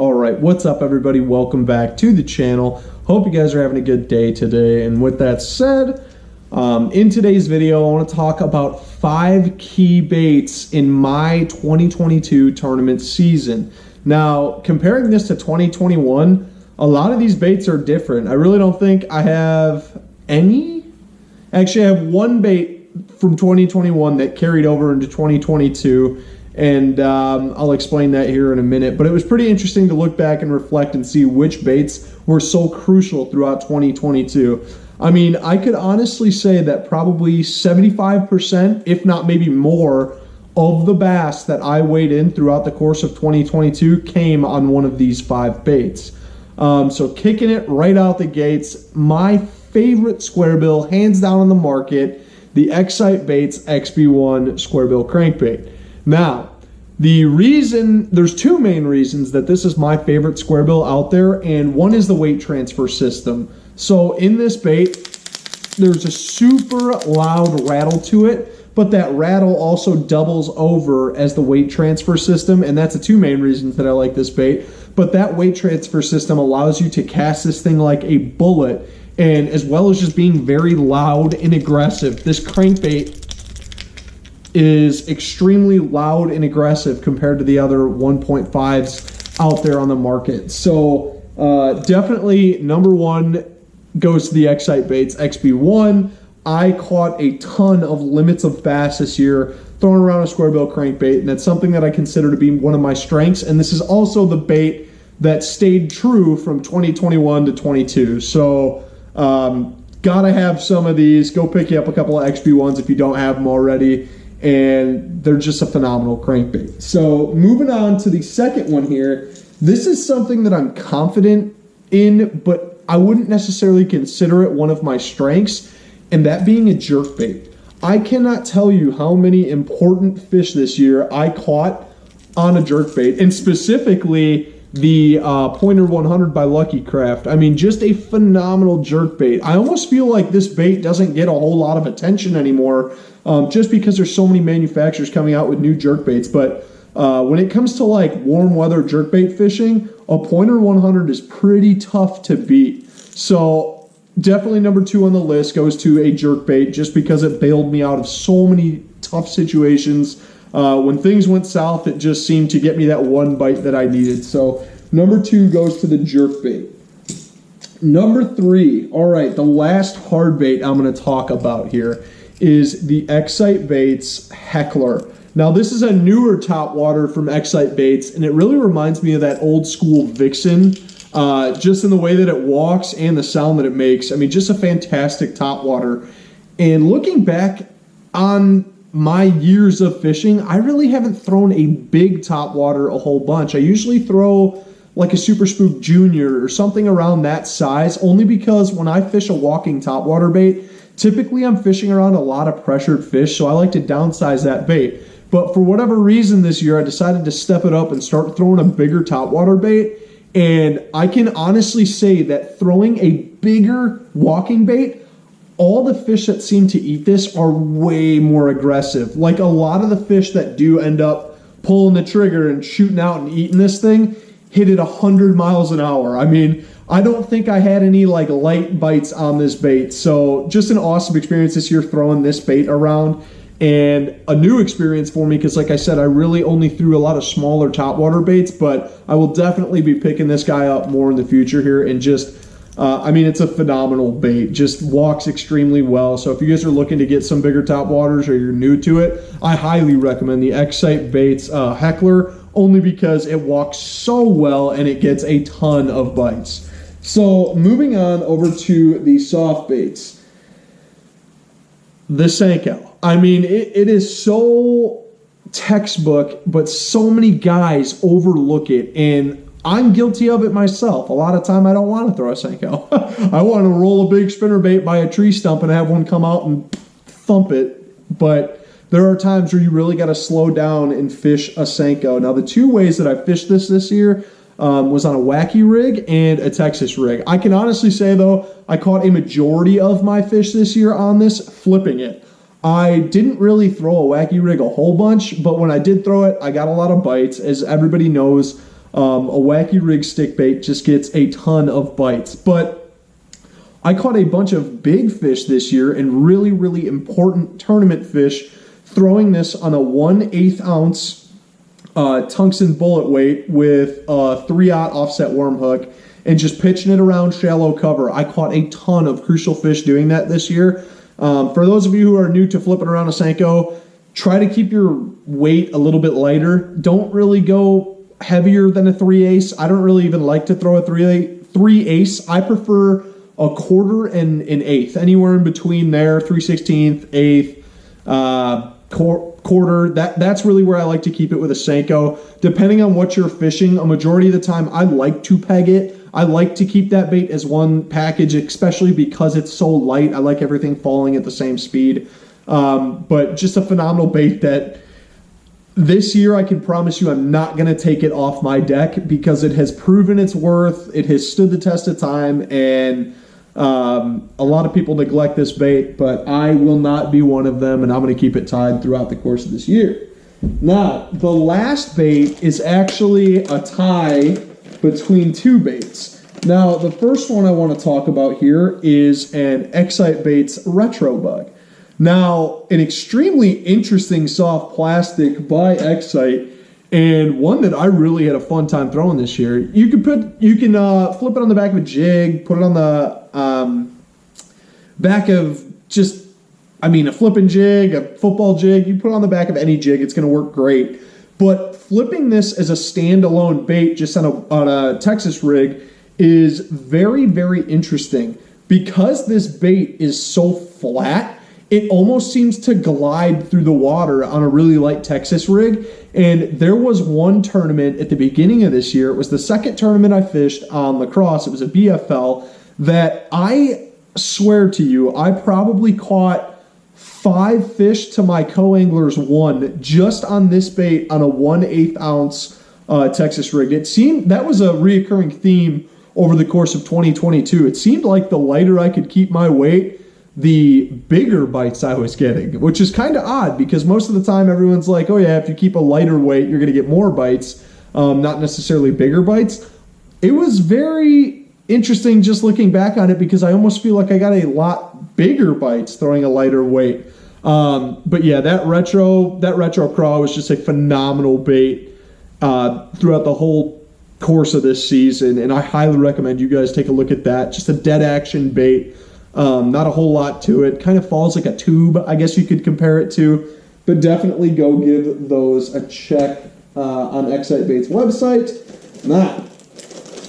All right, what's up everybody? Welcome back to the channel. Hope you guys are having a good day today. And with that said, in today's video, I want to talk about 5 key baits in my 2022 tournament season. Now, comparing this to 2021, a lot of these baits are different. I really don't think I have any. Actually, I have one bait from 2021 that carried over into 2022. And I'll explain that here in a minute. But it was pretty interesting to look back and reflect and see which baits were so crucial throughout 2022. I mean, I could honestly say that probably 75%, if not maybe more, of the bass that I weighed in throughout the course of 2022 came on one of these 5 baits. So kicking it right out the gates, my favorite square bill, hands down on the market, the Excite Baits XB1 square bill crankbait. Now, there's 2 main reasons that this is my favorite square bill out there, and one is the weight transfer system. So in this bait, there's a super loud rattle to it, but that rattle also doubles over as the weight transfer system, and that's the 2 main reasons that I like this bait. But that weight transfer system allows you to cast this thing like a bullet, and as well as just being very loud and aggressive. This crankbait is extremely loud and aggressive compared to the other 1.5s out there on the market. So definitely number 1 goes to the Excite Baits XB1. I caught a ton of limits of bass this year throwing around a square bill crankbait, and that's something that I consider to be one of my strengths. And this is also the bait that stayed true from 2021 to 22. So gotta have some of these. Go pick you up a couple of XB1s if you don't have them already. And they're just a phenomenal crankbait. So moving on to the second one here, this is something that I'm confident in, but I wouldn't necessarily consider it one of my strengths, and that being a jerkbait. I cannot tell you how many important fish this year I caught on a jerkbait, and specifically the Pointer 100 by Lucky Craft. I mean, just a phenomenal jerkbait. I almost feel like this bait doesn't get a whole lot of attention anymore, just because there's so many manufacturers coming out with new jerkbaits. But when it comes to like warm weather jerkbait fishing, a Pointer 100 is pretty tough to beat. So definitely number 2 on the list goes to a jerkbait, just because it bailed me out of so many tough situations. When things went south, it just seemed to get me that one bite that I needed. So number 2 goes to the jerkbait. Number 3, all right, the last hard bait I'm going to talk about here is the Excite Baits Heckler. Now, this is a newer topwater from Excite Baits, and it really reminds me of that old school Vixen, just in the way that it walks and the sound that it makes. I mean, just a fantastic topwater. And looking back on my years of fishing, I really haven't thrown a big topwater a whole bunch. I usually throw like a Super Spook Jr. or something around that size, only because when I fish a walking topwater bait, typically I'm fishing around a lot of pressured fish, so I like to downsize that bait. But for whatever reason this year, I decided to step it up and start throwing a bigger topwater bait. And I can honestly say that throwing a bigger walking bait, all the fish that seem to eat this are way more aggressive. Like a lot of the fish that do end up pulling the trigger and shooting out and eating this thing hit it 100 miles an hour. I mean, I don't think I had any like light bites on this bait. So just an awesome experience this year throwing this bait around, and a new experience for me because, like I said, I really only threw a lot of smaller topwater baits, but I will definitely be picking this guy up more in the future here. And just I mean, it's a phenomenal bait, just walks extremely well. So if you guys are looking to get some bigger topwaters or you're new to it, I highly recommend the Excite Baits Heckler, only because it walks so well and it gets a ton of bites. So moving on over to the soft baits, the Seiko. I mean, it is so textbook, but so many guys overlook it, and I'm guilty of it myself. A lot of time I don't want to throw a Seiko. I want to roll a big spinnerbait by a tree stump and have one come out and thump it. But there are times where you really got to slow down and fish a Seiko. Now, the 2 ways that I fished this year was on a wacky rig and a Texas rig. I can honestly say, though, I caught a majority of my fish this year on this flipping it. I didn't really throw a wacky rig a whole bunch, but when I did throw it, I got a lot of bites. As everybody knows, A wacky rig stick bait just gets a ton of bites. But I caught a bunch of big fish this year and really, really important tournament fish throwing this on a 1/8 ounce tungsten bullet weight with a 3/0 offset worm hook and just pitching it around shallow cover. I caught a ton of crucial fish doing that this year. For those of you who are new to flipping around a Seiko, try to keep your weight a little bit lighter. Don't really go heavier than a 3/8. I don't really even like to throw a 3/8. I prefer a 1/4 and an 1/8, anywhere in between there, 3/16, 1/8, 1/4. That's really where I like to keep it with a Seiko. Depending on what you're fishing, a majority of the time I like to peg it. I like to keep that bait as one package, especially because it's so light. I like everything falling at the same speed. But just a phenomenal bait that this year I can promise you I'm not going to take it off my deck because it has proven its worth. It has stood the test of time, and a lot of people neglect this bait, but I will not be one of them, and I'm going to keep it tied throughout the course of this year. Now, the last bait is actually a tie between two baits. Now, the first one I want to talk about here is an Excite Baits Retro Bug. Now, an extremely interesting soft plastic by Excite, and one that I really had a fun time throwing this year. You can flip it on the back of a jig, put it on the back of a flipping jig, a football jig. You put it on the back of any jig, it's going to work great. But flipping this as a standalone bait just on a Texas rig is very, very interesting. Because this bait is so flat, it almost seems to glide through the water on a really light Texas rig. And there was one tournament at the beginning of this year. It was the second tournament I fished on La Crosse. It was a BFL that I swear to you, I probably caught 5 fish to my co-angler's 1 just on this bait on a 1/8 ounce Texas rig. It seemed that was a reoccurring theme over the course of 2022. It seemed like the lighter I could keep my weight, the bigger bites I was getting, which is kind of odd because most of the time everyone's like, oh yeah, if you keep a lighter weight, you're going to get more bites, not necessarily bigger bites. It was very interesting just looking back on it because I almost feel like I got a lot bigger bites throwing a lighter weight. But yeah, that retro craw was just a phenomenal bait throughout the whole course of this season, and I highly recommend you guys take a look at that. Just a dead action bait. Not a whole lot to it. Kind of falls like a tube, I guess you could compare it to. But definitely go give those a check on Excite Baits website. Now,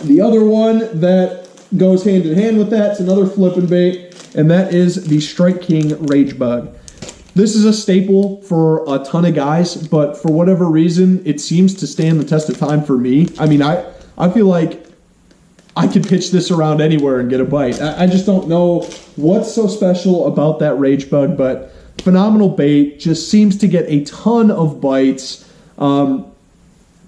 the other one that goes hand in hand with that is another flipping bait, and that is the Strike King Ragebug. This is a staple for a ton of guys, but for whatever reason, it seems to stand the test of time for me. I mean, I feel like I could pitch this around anywhere and get a bite. I just don't know what's so special about that Ragebug, but phenomenal bait. Just seems to get a ton of bites.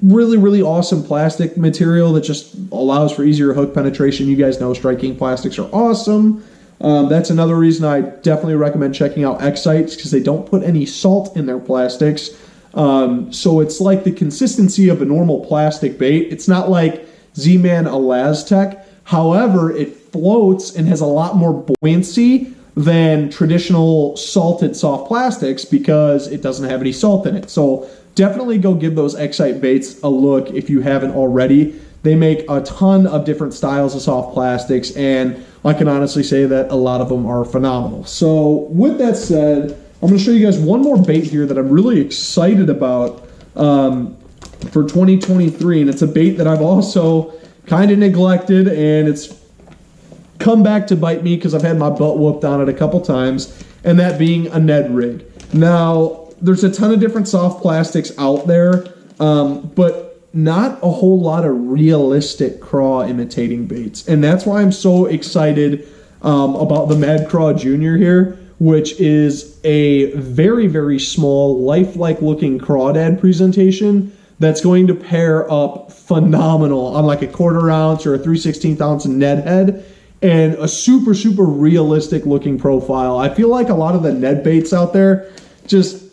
Really, really awesome plastic material that just allows for easier hook penetration. You guys know Strike King plastics are awesome. That's another reason I definitely recommend checking out Excite, because they don't put any salt in their plastics. So it's like the consistency of a normal plastic bait. It's not like Z-Man Elastec. However, it floats and has a lot more buoyancy than traditional salted soft plastics because it doesn't have any salt in it. So definitely go give those Excite baits a look if you haven't already. They make a ton of different styles of soft plastics, and I can honestly say that a lot of them are phenomenal. So with that said, I'm going to show you guys one more bait here that I'm really excited about for 2023, and it's a bait that I've also kind of neglected, and it's come back to bite me because I've had my butt whooped on it a couple times, and that being a Ned rig. Now, there's a ton of different soft plastics out there, but not a whole lot of realistic craw imitating baits, and that's why I'm so excited about the Mad Craw Jr. here, which is a very, very small, lifelike looking crawdad presentation that's going to pair up phenomenal on like a 1/4 ounce or a 3/16 ounce Ned head, and a super, super realistic looking profile. I feel like a lot of the Ned baits out there just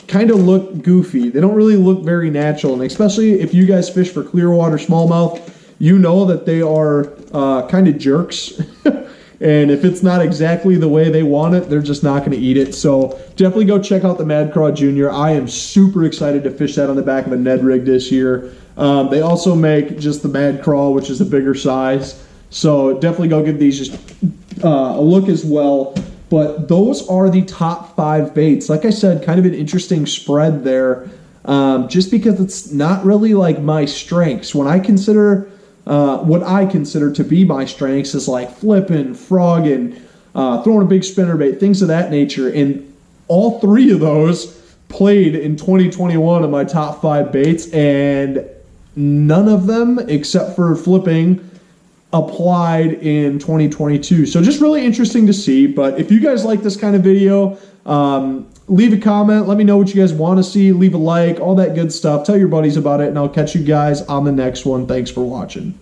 kind of look goofy. They don't really look very natural, and especially if you guys fish for clear water smallmouth, you know that they are kind of jerks. And if it's not exactly the way they want it, they're just not going to eat it. So definitely go check out the Mad Craw Jr. I am super excited to fish that on the back of a Ned rig this year. They also make just the Mad Craw, which is a bigger size. So definitely go give these just a look as well. But those are the top 5 baits. Like I said, kind of an interesting spread there, just because it's not really like my strengths. When I consider what I consider to be my strengths is like flipping, frogging, throwing a big spinnerbait, things of that nature. And all 3 of those played in 2021 of my top 5 baits, and none of them, except for flipping, applied in 2022. So just really interesting to see. But if you guys like this kind of video, leave a comment. Let me know what you guys want to see. Leave a like, all that good stuff. Tell your buddies about it, and I'll catch you guys on the next one. Thanks for watching.